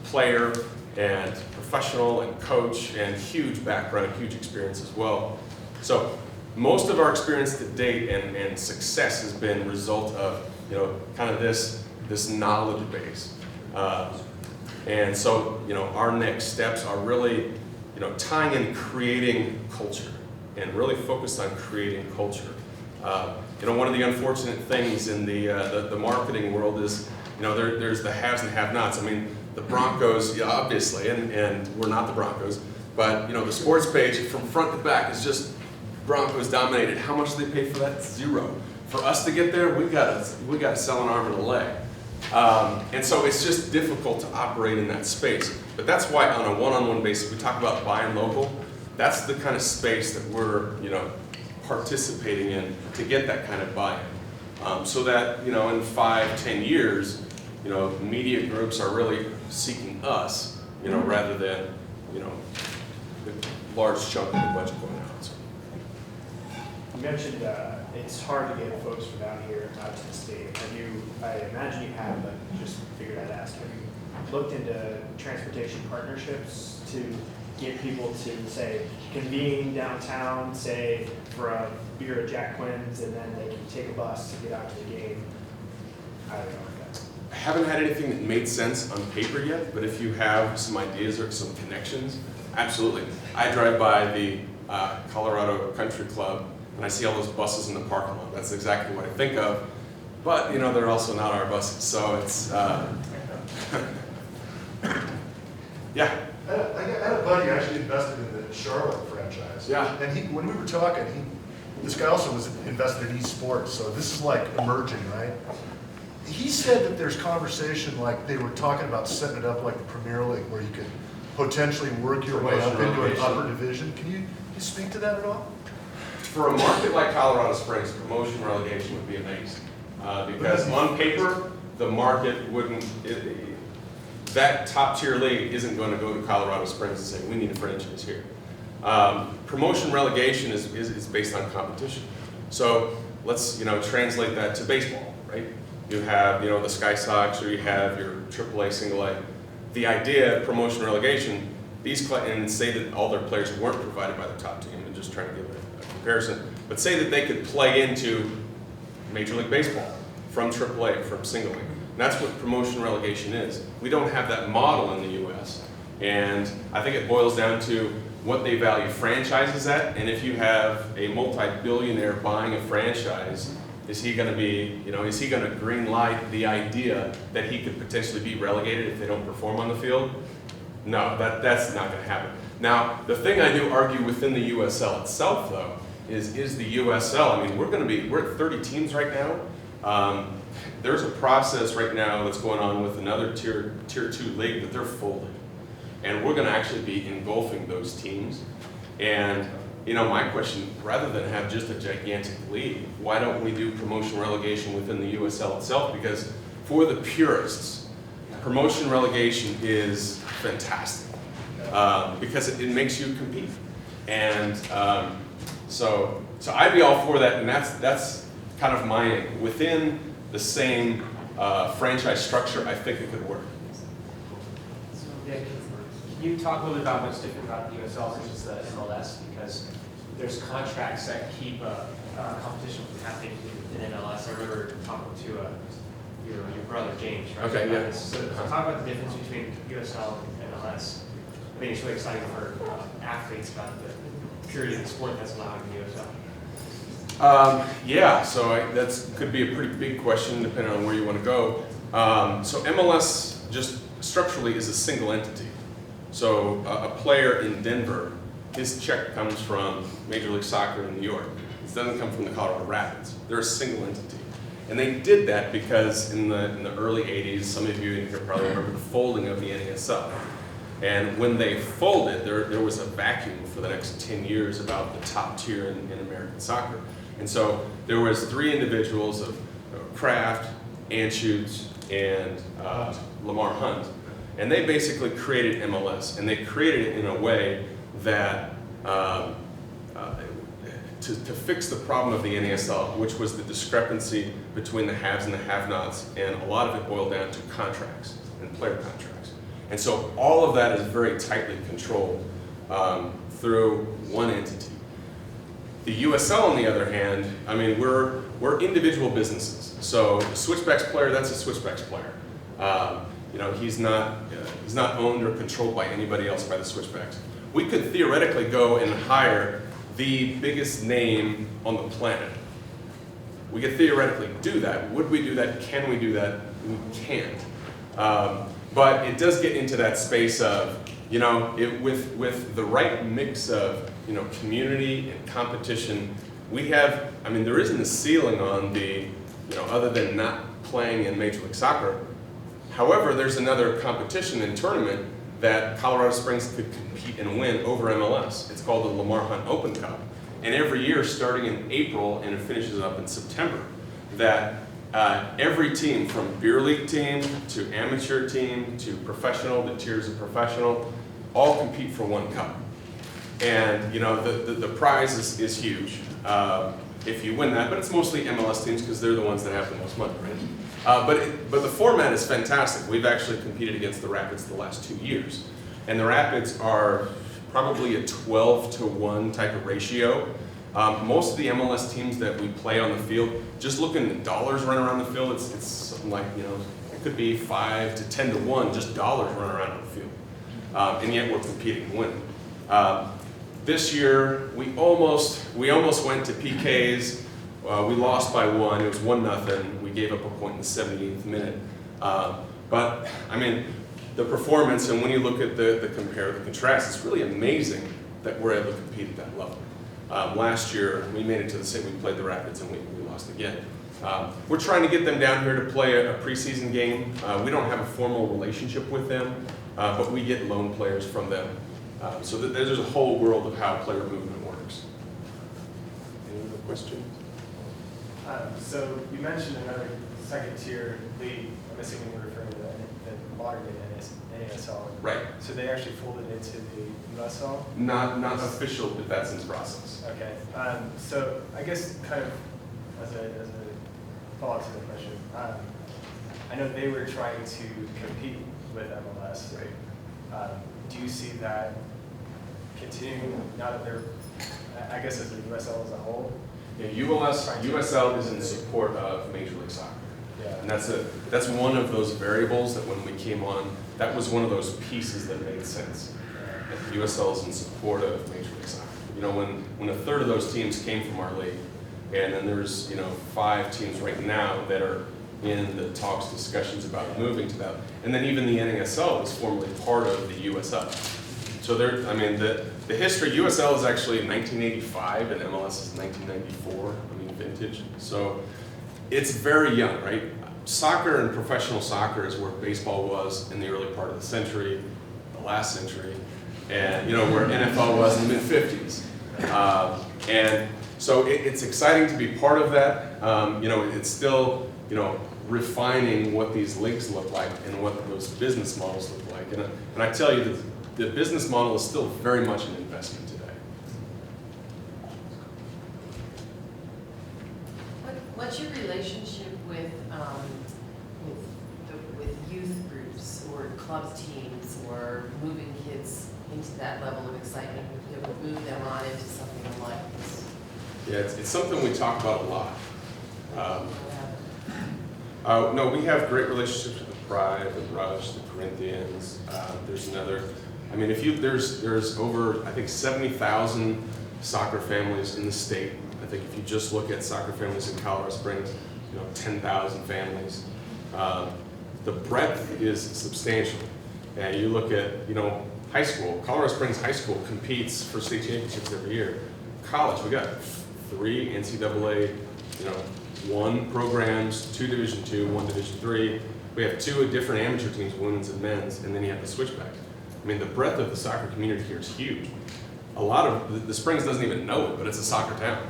player and professional and coach, and huge background, huge experience as well. So most of our experience to date and success has been a result of, you know, kind of this knowledge base. And so, you know, our next steps are really, you know, tying in creating culture and really focused on creating culture. You know, one of the unfortunate things in the marketing world is, you know, there's the haves and have-nots. I mean, the Broncos, yeah, obviously, and we're not the Broncos, but, you know, the sports page from front to back is just Broncos dominated. How much do they pay for that? Zero. For us to get there, we got to sell an arm and a leg. And so it's just difficult to operate in that space. But that's why on a one-on-one basis, we talk about buying local. That's the kind of space that we're, you know, participating in to get that kind of buy-in. So that, you know, in 5-10 years, you know, media groups are really seeking us, you know, rather than, you know, the large chunk of the budget going out. So.
You mentioned it's hard to get folks from out here out to the state. I imagine you have, but just figured I'd ask. Have you looked into transportation partnerships to get people to, say, convene downtown, say, for a beer at Jack Quinn's, and then they can take a bus to get out to the game? I don't know.
I haven't had anything that made sense on paper yet, but if you have some ideas or some connections, absolutely. I drive by the Colorado Country Club, and I see all those buses in the parking lot. That's exactly what I think of. But, you know, they're also not our buses, so it's, yeah.
I had a buddy who actually invested in the Charlotte franchise.
Yeah.
And when we were talking, this guy also was invested in esports, so this is like emerging, right? He said that there's conversation, like they were talking about setting it up like the Premier League, where you could potentially work your way up into an upper division. Can you speak to that at all?
For a market like Colorado Springs, promotion relegation would be amazing. Because on paper, the market wouldn't, that top tier league isn't going to go to Colorado Springs and say, we need a franchise here. Promotion relegation is based on competition. So let's, you know, translate that to baseball, right? You have, you know, the Sky Sox, or you have your AAA, single A. The idea of promotion relegation, and say that all their players weren't provided by the top team, and just trying to give a comparison, but say that they could play into Major League Baseball from AAA, from single A. And that's what promotion relegation is. We don't have that model in the U.S. And I think it boils down to what they value franchises at, and if you have a multi-billionaire buying a franchise, is he going to be, you know, is he going to green light the idea that he could potentially be relegated if they don't perform on the field? No, that's not going to happen. Now, the thing I do argue within the USL itself, though, is the USL, I mean, we're at 30 teams right now. There's a process right now that's going on with another tier 2 league that they're folding. And we're going to actually be engulfing those teams. And my question, rather than have just a gigantic league, why don't we do promotion relegation within the USL itself? Because for the purists, promotion relegation is fantastic because it makes you compete. And so I'd be all for that, and that's kind of my aim. Within the same franchise structure, I think it could work.
So, yeah, can you talk a little bit about what's different about the USL versus the MLS? Because there's contracts that keep competition from happening in MLS. I remember talking to your brother James, right?
Okay, yeah.
So talk about the difference between USL and MLS. I think it's really exciting for athletes about the purity of the sport that's allowed in the USL.
Yeah, so that could be a pretty big question depending on where you want to go. So MLS just structurally is a single entity. So a player in Denver, his check comes from Major League Soccer in New York. It doesn't come from the Colorado Rapids. They're a single entity. And they did that because in the early 80s, some of you in here probably remember the folding of the NASL. And when they folded, there was a vacuum for the next 10 years about the top tier in American soccer. And so there was 3 individuals of Kraft, Anschutz, and Lamar Hunt. And they basically created MLS. And they created it in a way that to fix the problem of the NASL, which was the discrepancy between the haves and the have-nots, and a lot of it boiled down to contracts and player contracts. And so all of that is very tightly controlled through one entity. The USL, on the other hand, I mean, we're individual businesses. So the Switchbacks player, that's a Switchbacks player. He's not owned or controlled by anybody else by the Switchbacks. We could theoretically go and hire the biggest name on the planet. We could theoretically do that. Would we do that? Can we do that? We can't. But it does get into that space of, with the right mix of, community and competition, there isn't a ceiling on the, other than not playing in Major League Soccer. However, there's another competition and tournament that Colorado Springs could compete and win over MLS. It's called the Lamar Hunt Open Cup. And every year, starting in April and it finishes up in September, that every team, from beer league team to amateur team to professional, the tiers of professional, all compete for one cup. And the prize is huge if you win that, but it's mostly MLS teams because they're the ones that have the most money, right? But the format is fantastic. We've actually competed against the Rapids the last 2 years. And the Rapids are probably a 12-to-1 type of ratio. Most of the MLS teams that we play on the field, just looking at dollars run around the field, it's something like, it could be 5 to 10 to 1, just dollars run around on the field. And yet we're competing and winning. This year, we almost went to PKs. We lost by 1. It was 1-0. We gave up a point in the 78th minute. But I mean, the performance, and when you look at the compare, the contrast, it's really amazing that we're able to compete at that level. Last year, we made it to the state. We played the Rapids, and we lost again. We're trying to get them down here to play a preseason game. We don't have a formal relationship with them, but we get loan players from them. So there's a whole world of how player movement works. Any other questions?
So you mentioned another second tier league. I'm assuming you're referring to the modern day NASL.
Right. So
they actually folded into the USL?
Not official, but that's in process.
Okay. So I guess kind of as a follow-up to the question, I know they were trying to compete with MLS. Right. Do you see that continuing now that they're, I guess, as the USL as a whole?
Yeah, USL is in support of Major League Soccer.
Yeah.
And that's one of those variables that when we came on, that was one of those pieces that made sense. That USL is in support of Major League Soccer. When a third of those teams came from our league, and then there's 5 teams right now that are in the talks, discussions about moving to that. And then even the NASL was formerly part of the USL. So the history, USL is actually 1985 and MLS is 1994, vintage. So it's very young, right? Soccer and professional soccer is where baseball was in the early part of the century, the last century, and where NFL was in the mid-50s. And so it's exciting to be part of that. It's still, refining what these links look like and what those business models look like. And I tell you, the business model is still very much an investment today.
What's your relationship with youth groups or club teams or moving kids into that level of excitement? Move them on into something like this?
Yeah, it's something we talk about a lot. No, we have great relationships with the Pride, the Rush, the Corinthians. There's another. I mean, there's over, I think, 70,000 soccer families in the state. I think if you just look at soccer families in Colorado Springs, 10,000 families. The breadth is substantial. And you look at, high school. Colorado Springs High School competes for state championships every year. College, we got 3 NCAA, 1 programs, 2 Division II, 1 Division III. We have 2 different amateur teams, women's and men's, and then you have the Switchbacks. I mean, the breadth of the soccer community here is huge. A lot of the Springs doesn't even know it, but it's a soccer town.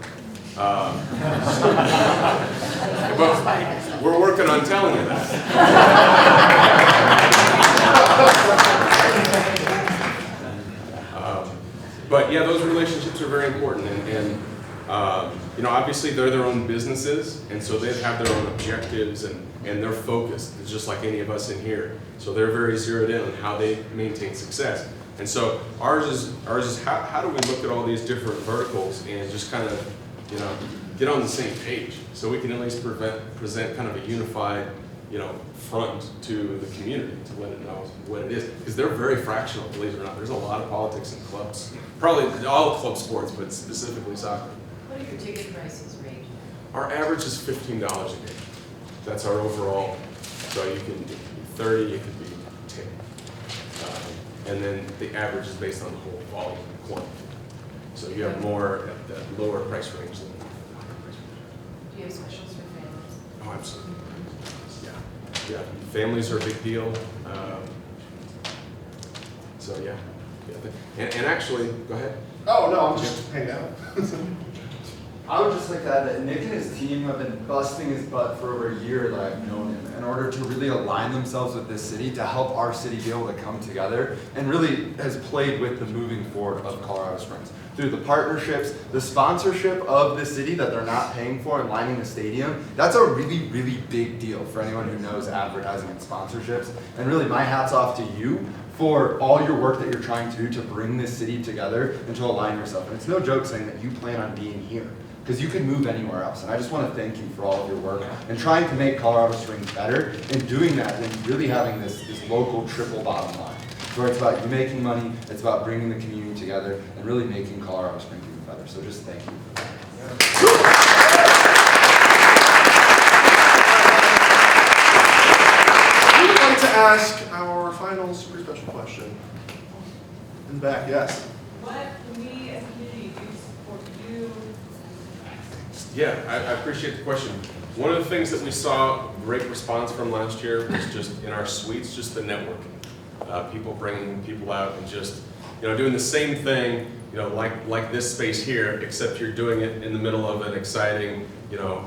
But we're working on telling you that. But yeah, those relationships are very important, and obviously they're their own businesses, and so they have their own objectives, and they're focused. It's just like any of us in here. So they're very zeroed in on how they maintain success. And so ours is how do we look at all these different verticals and just kind of get on the same page, so we can at least present kind of a unified front to the community to let it know what it is, because they're very fractional, believe it or not. There's a lot of politics in clubs, probably all club sports, but specifically soccer.
What are your ticket prices range?
Our average is $15 a game. That's our overall. So you can be 30, it could be 10, and then the average is based on the whole volume and quantity. So you have more at the lower price range than the higher price range.
Do you have specials for families?
Oh, absolutely. Yeah, families are a big deal. So yeah. And actually, go ahead.
Oh no, I'm just hanging out.
I would just like to add that Nick and his team have been busting his butt for over a year that I've known him in order to really align themselves with this city, to help our city be able to come together, and really has played with the moving forward of Colorado Springs. Through the partnerships, the sponsorship of the city that they're not paying for and lining the stadium, that's a really, really big deal for anyone who knows advertising and sponsorships. And really, my hat's off to you for all your work that you're trying to do to bring this city together and to align yourself. And it's no joke saying that you plan on being here, because you can move anywhere else. And I just want to thank you for all of your work and trying to make Colorado Springs better, and doing that and really having this local triple bottom line. So it's about you making money, it's about bringing the community together, and really making Colorado Springs even better. So just thank you for that.
We would like to ask our final super special question. In the back, yes.
What can we as a community do to support you?
Yeah, I appreciate the question. One of the things that we saw great response from last year was just in our suites, just the networking. People bringing people out and just, doing the same thing, like this space here, except you're doing it in the middle of an exciting,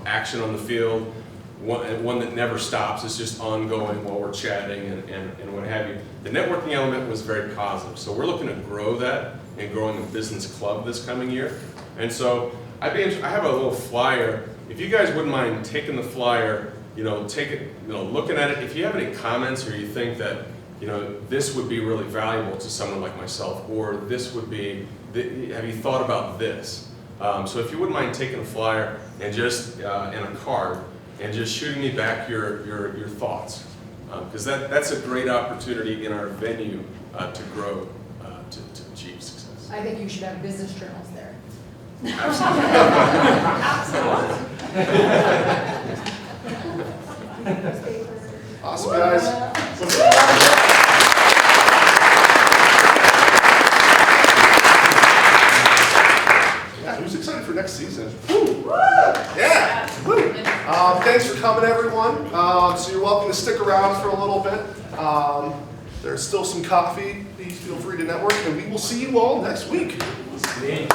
action on the field, one that never stops. It's just ongoing while we're chatting and what have you. The networking element was very positive. So we're looking to grow that and growing a business club this coming year. And so I have a little flyer. If you guys wouldn't mind taking the flyer, take it, looking at it. If you have any comments or you think that, this would be really valuable to someone like myself, or this would be, have you thought about this? So if you wouldn't mind taking a flyer and just, and a card, and just shooting me back your thoughts. Because that's a great opportunity in our venue to grow, to achieve success.
I think you should have business journals there.
Absolutely. Awesome, guys. Yeah, who's excited for next season? Woo! Yeah! Woo! Thanks for coming, everyone. So you're welcome to stick around for a little bit. There's still some coffee. Please feel free to network, and we will see you all next week.
See?